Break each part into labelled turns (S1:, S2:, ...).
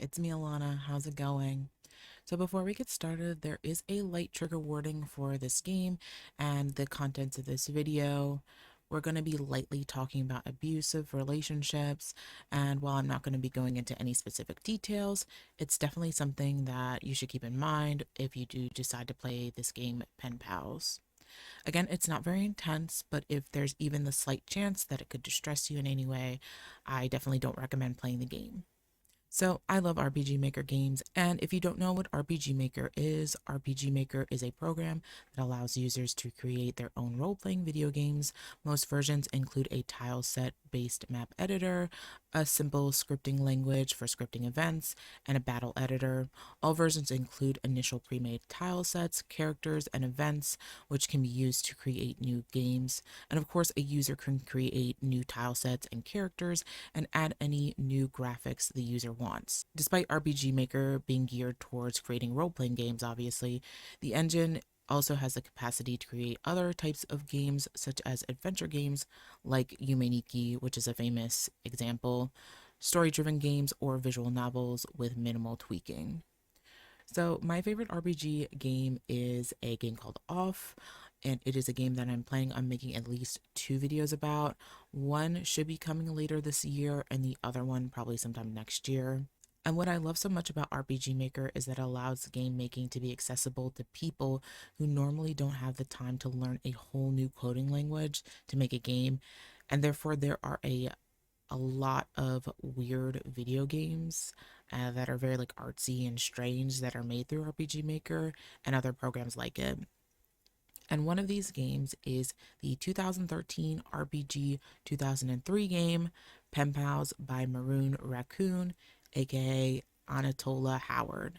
S1: it's me, Alana. How's it going? So before we get started, there is a light trigger warning for this game and the contents of this video. We're going to be lightly talking about abusive relationships, and while I'm not going to be going into any specific details, it's definitely something that you should keep in mind if you do decide to play this game, Pen Pals. Again, it's not very intense, but if there's even the slight chance that it could distress you in any way, I definitely don't recommend playing the game. So I love RPG Maker games, and if you don't know what RPG Maker is a program that allows users to create their own role-playing video games. Most versions include a tile set based map editor, a simple scripting language for scripting events, and a battle editor. All versions include initial pre-made tile sets, characters, and events, which can be used to create new games. And of course, a user can create new tile sets and characters and add any new graphics the user wants. Despite RPG Maker being geared towards creating role-playing games, obviously, the engine also has the capacity to create other types of games, such as adventure games like Yumeniki, which is a famous example, story-driven games, or visual novels with minimal tweaking. So my favorite RPG game is a game called Off, and it is a game that I'm planning on making at least two videos about. One should be coming later this year, and the other one probably sometime next year. And what I love so much about RPG Maker is that it allows game making to be accessible to people who normally don't have the time to learn a whole new coding language to make a game. And therefore, there are a lot of weird video games that are very like artsy and strange that are made through RPG Maker and other programs like it. And one of these games is the 2013 RPG 2003 game Pen Pals by Maroon Raccoon, aka Anatola Howard.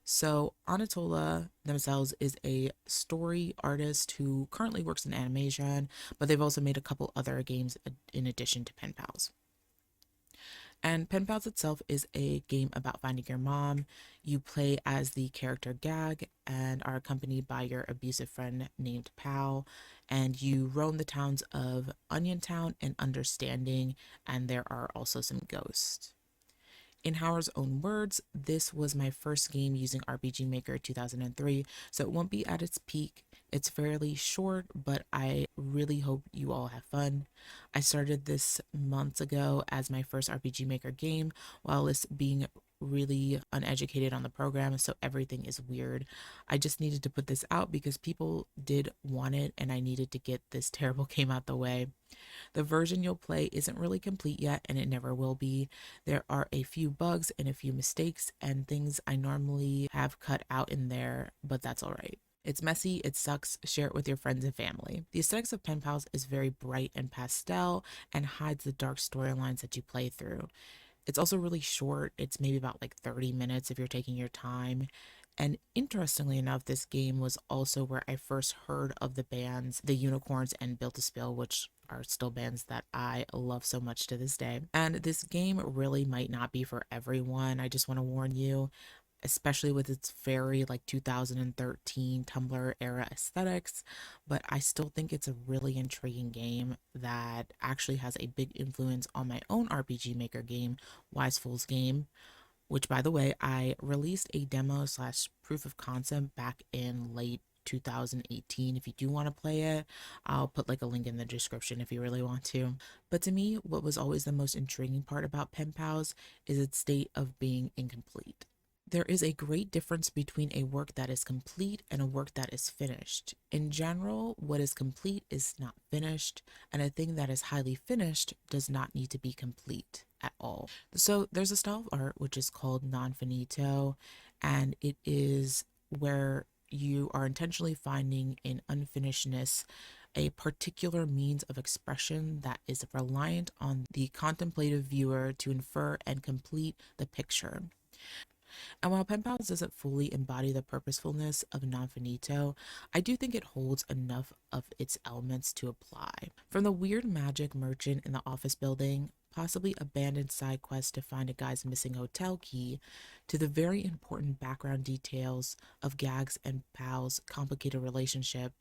S1: So, Anatola themselves is a story artist who currently works in animation, but they've also made a couple other games in addition to Pen Pals. And Pen Pals itself is a game about finding your mom. You play as the character Gag and are accompanied by your abusive friend named Pal. And you roam the towns of Onion Town and Understanding, and there are also some ghosts. In Howard's own words, this was my first game using RPG Maker 2003, so it won't be at its peak. It's fairly short, but I really hope you all have fun. I started this months ago as my first RPG Maker game, while this being really uneducated on the program, so everything is weird. I just needed to put this out because people did want it, and I needed to get this terrible game out the way. The version you'll play isn't really complete yet, and it never will be. There are a few bugs and a few mistakes and things I normally have cut out in there, but that's alright. It's messy, it sucks, share it with your friends and family. The aesthetics of Pen Pals is very bright and pastel and hides the dark storylines that you play through. It's also really short. It's maybe about like 30 minutes if you're taking your time. And interestingly enough, this game was also where I first heard of the bands The Unicorns and Built to Spill, which are still bands that I love so much to this day. And this game really might not be for everyone. I just want to warn you, especially with its very like 2013 Tumblr era aesthetics, but I still think it's a really intriguing game that actually has a big influence on my own RPG Maker game, Wise Fool's Game, which by the way, I released a demo slash proof of concept back in late 2018. If you do want to play it, I'll put like a link in the description if you really want to. But to me, what was always the most intriguing part about Pen Pals is its state of being incomplete. There is a great difference between a work that is complete and a work that is finished. In general, what is complete is not finished, and a thing that is highly finished does not need to be complete at all. So there's a style of art which is called non-finito, and it is where you are intentionally finding in unfinishedness a particular means of expression that is reliant on the contemplative viewer to infer and complete the picture. And while Pen Pals doesn't fully embody the purposefulness of non-finito, I do think it holds enough of its elements to apply. From the weird magic merchant in the office building, possibly abandoned side quest to find a guy's missing hotel key, to the very important background details of Gags and Pal's complicated relationship,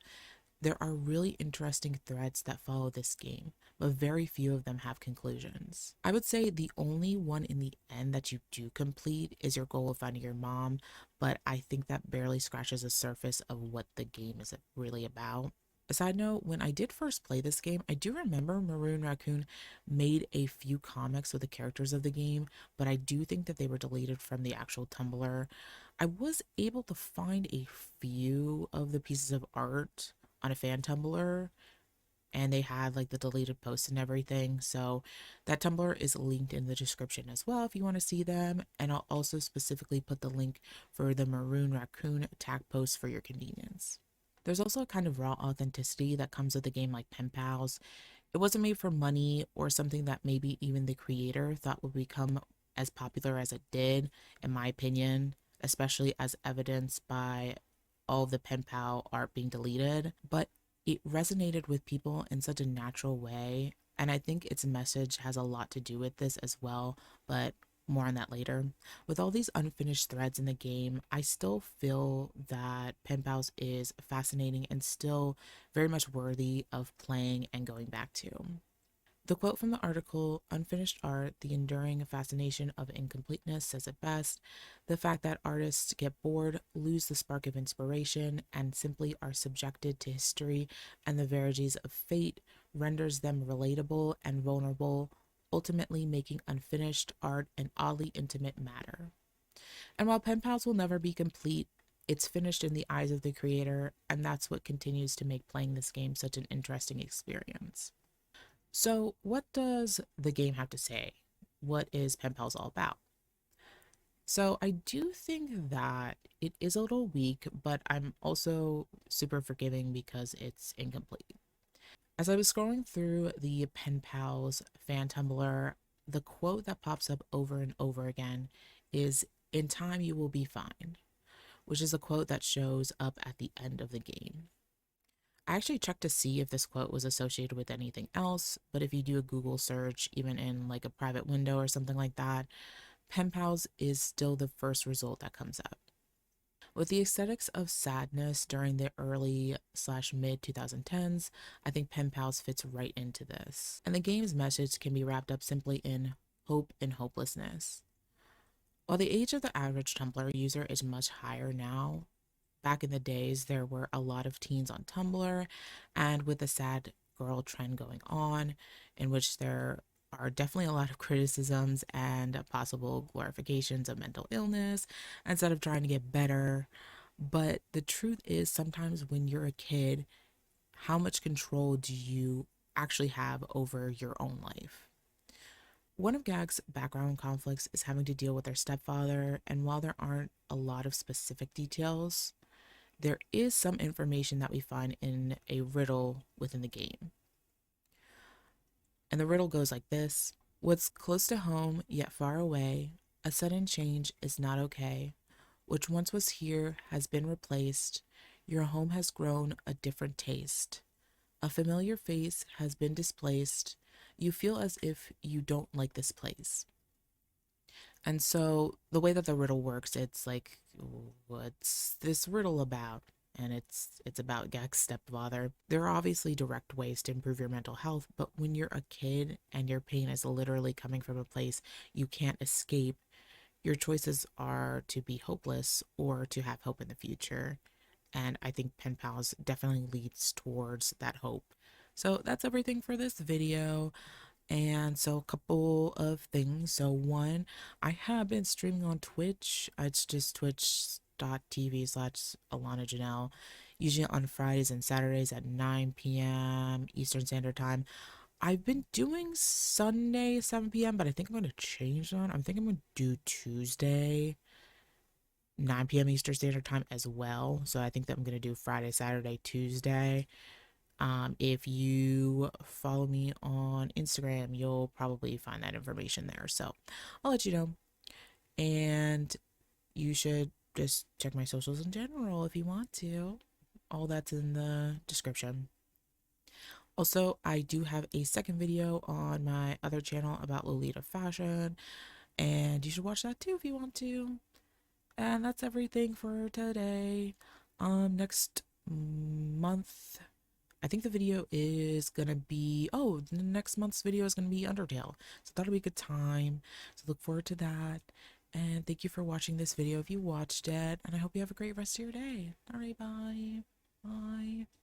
S1: There are really interesting threads that follow this game, but very few of them have conclusions. I would say the only one in the end that you do complete is your goal of finding your mom, but I think that barely scratches the surface of what the game is really about. A side note, when I did first play this game, I do remember Maroon Raccoon made a few comics with the characters of the game, but I do think that they were deleted from the actual Tumblr. I was able to find a few of the pieces of art on a fan Tumblr, and they had like the deleted posts and everything. So that Tumblr is linked in the description as well if you want to see them. And I'll also specifically put the link for the Maroon Raccoon tag post for your convenience. There's also a kind of raw authenticity that comes with a game like Pen Pals. It wasn't made for money or something that maybe even the creator thought would become as popular as it did, in my opinion, especially as evidenced by all of the pen pal art being deleted. But it resonated with people in such a natural way. And I think its message has a lot to do with this as well, but more on that later. With all these unfinished threads in the game, I still feel that Pen Pals is fascinating and still very much worthy of playing and going back to. The quote from the article, "Unfinished art, the enduring fascination of incompleteness," says it best. The fact that artists get bored, lose the spark of inspiration, and simply are subjected to history and the verities of fate renders them relatable and vulnerable, ultimately making unfinished art an oddly intimate matter. And while Pen Pals will never be complete, it's finished in the eyes of the creator, and that's what continues to make playing this game such an interesting experience. So, what does the game have to say? What is Pen Pals all about? So, I do think that it is a little weak, but I'm also super forgiving because it's incomplete. As I was scrolling through the Pen Pals fan Tumblr, the quote that pops up over and over again is, "In time, you will be fine," which is a quote that shows up at the end of the game. I actually checked to see if this quote was associated with anything else, but if you do a Google search, even in like a private window or something like that, Pen Pals is still the first result that comes up. With the aesthetics of sadness during the early slash mid 2010s, I think Pen Pals fits right into this. And the game's message can be wrapped up simply in hope and hopelessness. While the age of the average Tumblr user is much higher now, back in the days, there were a lot of teens on Tumblr, and with the sad girl trend going on, in which there are definitely a lot of criticisms and possible glorifications of mental illness instead of trying to get better. But the truth is, sometimes when you're a kid, how much control do you actually have over your own life? One of Gag's background conflicts is having to deal with her stepfather, and while there aren't a lot of specific details, there is some information that we find in a riddle within the game. And the riddle goes like this: "What's close to home yet far away, a sudden change is not okay. Which once was here has been replaced. Your home has grown a different taste. A familiar face has been displaced. You feel as if you don't like this place." And so the way that the riddle works, it's like, what's this riddle about? And it's about Gag's stepfather. There are obviously direct ways to improve your mental health, but when you're a kid and your pain is literally coming from a place you can't escape, your choices are to be hopeless or to have hope in the future. And I think Pen Pals definitely leads towards that hope. So that's everything for this video. And so, a couple of things. So, one, I have been streaming on Twitch. It's just twitch.tv/Alana Janelle, usually on Fridays and Saturdays at 9 p.m. Eastern Standard Time. I've been doing Sunday 7 p.m., but I think I'm going to change that. I'm thinking I'm going to do Tuesday 9 p.m. Eastern Standard Time as well. So, I think that I'm going to do Friday, Saturday, Tuesday. If you follow me on Instagram, you'll probably find that information there. So I'll let you know. And you should just check my socials in general if you want to. All that's in the description. Also, I do have a second video on my other channel about Lolita fashion, and you should watch that too if you want to. And that's everything for today. Next month I think the video is gonna be, oh, the next month's video is gonna be Undertale. So that'll be a good time. So look forward to that. And thank you for watching this video if you watched it. And I hope you have a great rest of your day. All right, bye. Bye.